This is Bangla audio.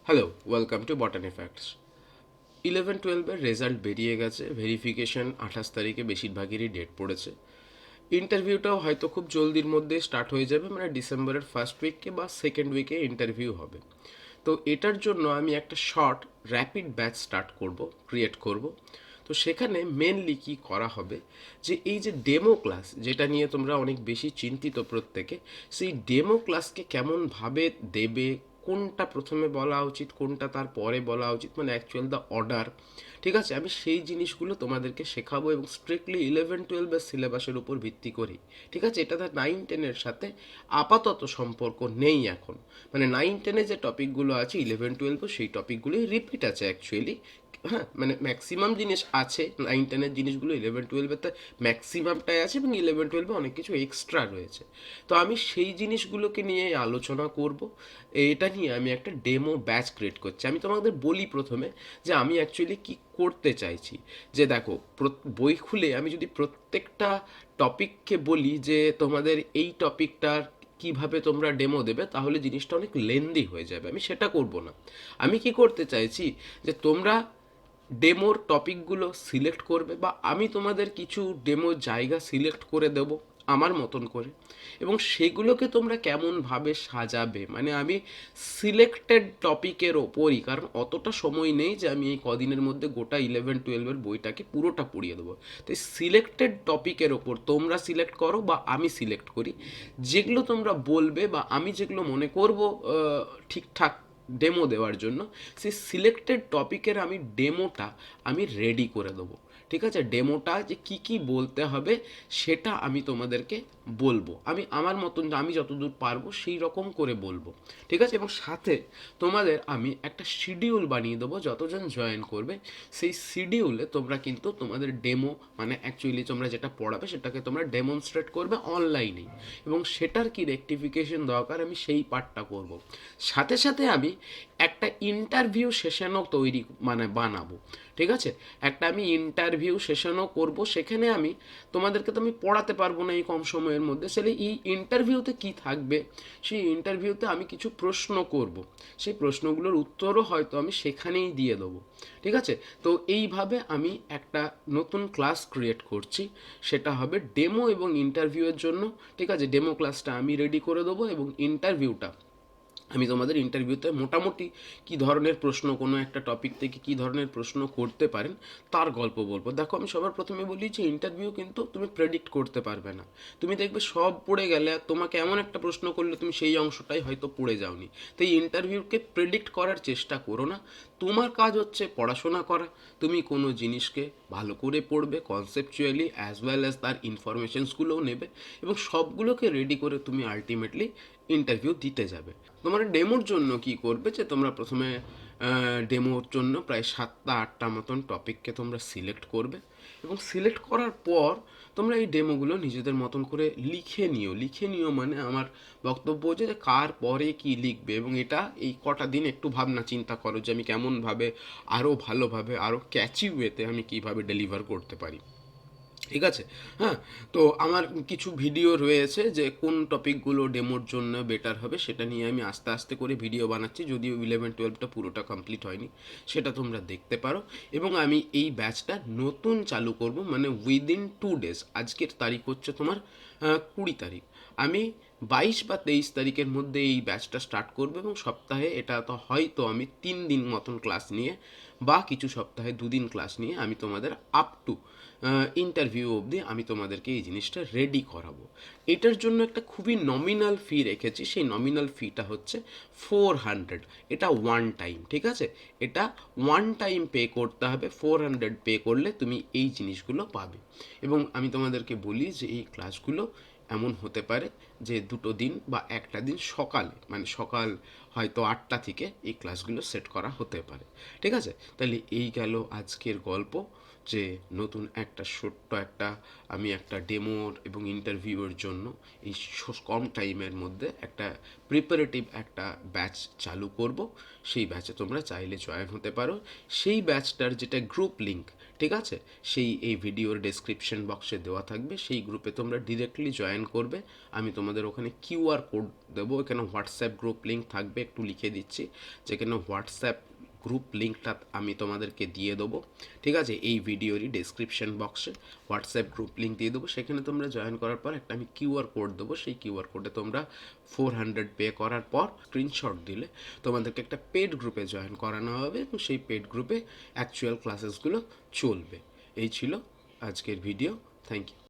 Hello, welcome to botany facts. 11-12-এর রেজাল্ট বেরিয়ে গেছে, ভেরিফিকেশন 28 তারিখে বেশিরভাগেরই ডেট পড়েছে। ইন্টারভিউটাও হয়তো খুব জলদির মধ্যে স্টার্ট হয়ে যাবে, মানে ডিসেম্বরের ফার্স্ট উইকে বা সেকেন্ড উইকে ইন্টারভিউ হবে। তো এটার জন্য আমি একটা শর্ট র্যাপিড ব্যাচ স্টার্ট করব, ক্রিয়েট করব। তো সেখানে মেনলি কি করা হবে, যে এই যে ডেমো ক্লাস যেটা নিয়ে তোমরা অনেক বেশি চিন্তিত প্রত্যেকে, সেই ডেমো ক্লাসকে কেমনভাবে দেবে, কোনটা প্রথমে বলা উচিত, কোনটা তার পরে বলা উচিত, মানে অ্যাকচুয়াল দ্য অর্ডার। ঠিক আছে, আমি সেই জিনিসগুলো তোমাদেরকে শেখাবো এবং স্ট্রিক্টলি 11-12-এর সিলেবাসের উপর ভিত্তি করি। ঠিক আছে, এটা 9-10-এর সাথে আপাতত সম্পর্ক নেই এখন। মানে 9-10-এ যে টপিকগুলো আছে 11-12-ও সেই টপিকগুলোই রিপিট আছে অ্যাকচুয়ালি। হ্যাঁ, মানে ম্যাক্সিমাম জিনিস আছে 9-10-এর জিনিসগুলো 11-12-এতে ম্যাক্সিমামটাই আছে, এবং 11-12-এ অনেক কিছু এক্সট্রা রয়েছে। তো আমি সেই জিনিসগুলোকে নিয়ে আলোচনা করব। এটা নিয়ে আমি একটা ডেমো ব্যাচ ক্রিয়েট করছি। আমি তোমাদের বলি প্রথমে যে আমি অ্যাকচুয়ালি কি করতে চাইছি। যে দেখো, বই খুলে আমি যদি প্রত্যেকটা টপিককে বলি যে তোমাদের এই টপিকটার কিভাবে তোমরা ডেমো দেবে, তাহলে জিনিসটা অনেক লেন্দি হয়ে যাবে। আমি সেটা করব না। আমি কি করতে চাইছি, যে তোমরা ডেমোর টপিকগুলো সিলেক্ট করবে, বা আমি তোমাদের কিছু ডেমো জায়গা সিলেক্ট করে দেব আমার মতন করে, এবং সেগুলোকে তোমরা কেমনভাবে সাজাবে, মানে আমি সিলেক্টেড টপিকের ওপরই, কারণ অতটা সময় নেই যে আমি এই কদিনের মধ্যে গোটা 11-12-এর বইটাকে পুরোটা পড়িয়ে দেবো। তো সিলেক্টেড টপিকের ওপর তোমরা সিলেক্ট করো বা আমি সিলেক্ট করি, যেগুলো তোমরা বলবে বা আমি যেগুলো মনে করবো ঠিকঠাক ডেমো দেওয়ার জন্য, সেই সিলেক্টেড টপিকের আমি ডেমোটা আমি রেডি করে দেবো। ঠিক আছে, ডেমোটা যে কি কি বলতে হবে সেটা আমি তোমাদেরকে বলবো, আমি আমার মতন আমি যতদূর পারবো সেই রকম করে বলবো। ঠিক আছে, এবং সাথে তোমাদের আমি একটা শিডিউল বানিয়ে দেবো, যতজন জয়েন করবে সেই শিডিউলে তোমরা কিন্তু তোমাদের ডেমো, মানে অ্যাকচুয়ালি তোমরা যেটা পড়াবে সেটাকে তোমরা ডেমনস্ট্রেট করবে অনলাইনেই, এবং সেটার কি রেকটিফিকেশন দরকার আমি সেই পার্টটা করব। সাথে সাথে আমি একটা ইন্টারভিউ সেশনও তৈরি মানে বানাবো। ঠিক আছে, একটা আমি ইন্টারভিউ সেশনও করব, সেখানে আমি তোমাদেরকে তো আমি পড়াতে পারবো না এই কম সময়ের মধ্যে, সেটা এই ইন্টারভিউতে কি থাকবে, সেই ইন্টারভিউতে আমি কিছু প্রশ্ন করব, সেই প্রশ্নগুলোর উত্তরও হয়তো আমি সেখানেই দিয়ে দেবো। ঠিক আছে, তো এইভাবে আমি একটা নতুন ক্লাস ক্রিয়েট করছি, সেটা হবে ডেমো এবং ইন্টারভিউয়ের জন্য। ঠিক আছে, ডেমো ক্লাসটা আমি রেডি করে দেবো, এবং ইন্টারভিউটা আমি তোমাদের ইন্টারভিউতে মোটামুটি কী ধরনের প্রশ্ন, কোনো একটা টপিক থেকে কী ধরনের প্রশ্ন করতে পারেন তার গল্প বলবো। দেখো, আমি সবার প্রথমে বলি যে ইন্টারভিউ কিন্তু তুমি প্রেডিক্ট করতে পারবে না। তুমি দেখবে সব পড়ে গেলে আর তোমাকে এমন একটা প্রশ্ন করলে তুমি সেই অংশটাই হয়তো পড়ে যাওনি। তো এই ইন্টারভিউকে প্রেডিক্ট করার চেষ্টা করো না। তোমার কাজ হচ্ছে পড়াশোনা করা। তুমি কোনো জিনিসকে ভালো করে পড়বে কনসেপচুয়ালি, অ্যাজ ওয়েল অ্যাজ তার ইনফরমেশনসগুলোও নেবে, এবং সবগুলোকে রেডি করে তুমি আলটিমেটলি ইন্টারভিউ দিতে যাবে। তোমার ডেমোর জন্য কি করবে, যে তোমরা প্রথমে ডেমোর জন্য প্রায় 7টা 8টা মতন টপিককে তোমরা সিলেক্ট করবে, এবং সিলেক্ট করার পর তোমরা এই ডেমোগুলো নিজেদের মতন করে লিখে নিও মানে আমার বক্তব্য হচ্ছে যে কার পরে কি লিখবে, এবং এটা এই কটা দিন একটু ভাবনা চিন্তা করো যে আমি কেমনভাবে আরও ভালোভাবে আরও ক্যাচি ওয়েতে আমি কীভাবে ডেলিভার করতে পারি। ঠিক আছে, হ্যাঁ। তো আমার কিছু ভিডিও রয়েছে যে কোন টপিকগুলো ডেমোর জন্য বেটার হবে, সেটা নিয়ে আমি আস্তে আস্তে করে ভিডিও বানাচ্ছি, যদিও 11-12টা পুরোটা কমপ্লিট হয়নি, সেটা তোমরা দেখতে পারো। এবং আমি এই ব্যাচটা নতুন চালু করব, মানে উইদিন 2 ডেজ। আজকের তারিখ হচ্ছে তোমার 20 তারিখ। আমি 22 বা 23 তারিখের মধ্যে এই ব্যাচটা স্টার্ট করবো, এবং সপ্তাহে এটা তো হয়তো আমি 3 দিন মতন ক্লাস নিয়ে, বা কিছু সপ্তাহে 2 দিন ক্লাস নিয়ে আমি তোমাদের আপ টু ইন্টারভিউ অবধি আমি তোমাদেরকে এই জিনিসটা রেডি করাবো। এটার জন্য একটা খুবই নমিনাল ফি রেখেছি, সেই নমিনাল ফিটা হচ্ছে 400। এটা ওয়ান টাইম, ঠিক আছে, এটা ওয়ান টাইম পে করতে হবে। 400 পে করলে তুমি এই জিনিসগুলো পাবে। এবং আমি তোমাদেরকে বলি যে এই ক্লাসগুলো এমন হতে পারে যে 2 দিন বা একটা দিন সকালে, মানে সকাল হয়তো 8টা থেকে এই ক্লাসগুলো সেট করা হতে পারে। ঠিক আছে, তাহলে এই গেল আজকের গল্প, যে নতুন একটা ছোট্ট একটা আমি একটা ডেমোর এবং ইন্টারভিউয়ের জন্য এই কম টাইমের মধ্যে একটা প্রিপারেটিভ একটা ব্যাচ চালু করব। সেই ব্যাচে তোমরা চাইলে জয়েন হতে পারো। সেই ব্যাচটার যেটা গ্রুপ লিঙ্ক, ঠিক আছে? এই ভিডিওর ডেসক্রিপশন বক্সে দেওয়া থাকবে, সেই গ্রুপে তোমরা ডিরেক্টলি জয়েন করবে। আমি তোমাদের ওখানে কিউআর কোড দেবো, এখানে হোয়াটসঅ্যাপ গ্রুপ লিঙ্ক থাকবে, একটু লিখে দিচ্ছি, যেখানে হোয়াটসঅ্যাপ গ্রুপ লিঙ্কটা আমি তোমাদেরকে দিয়ে দেবো। ঠিক আছে? এই ভিডিওরই ডেসক্রিপশন বক্সে হোয়াটসঅ্যাপ গ্রুপ লিঙ্ক দিয়ে দেবো, সেখানে তোমরা জয়েন করার পর একটা আমি কিউআর কোড দেবো, সেই কিউআর কোডে তোমরা 400 পে করার পর স্ক্রিনশট দিলে তোমাদেরকে একটা পেড গ্রুপে জয়েন করানো হবে এবং সেই পেড গ্রুপে অ্যাকচুয়াল ক্লাসেসগুলো চলবে। এই ছিল আজকের ভিডিও। Thank you.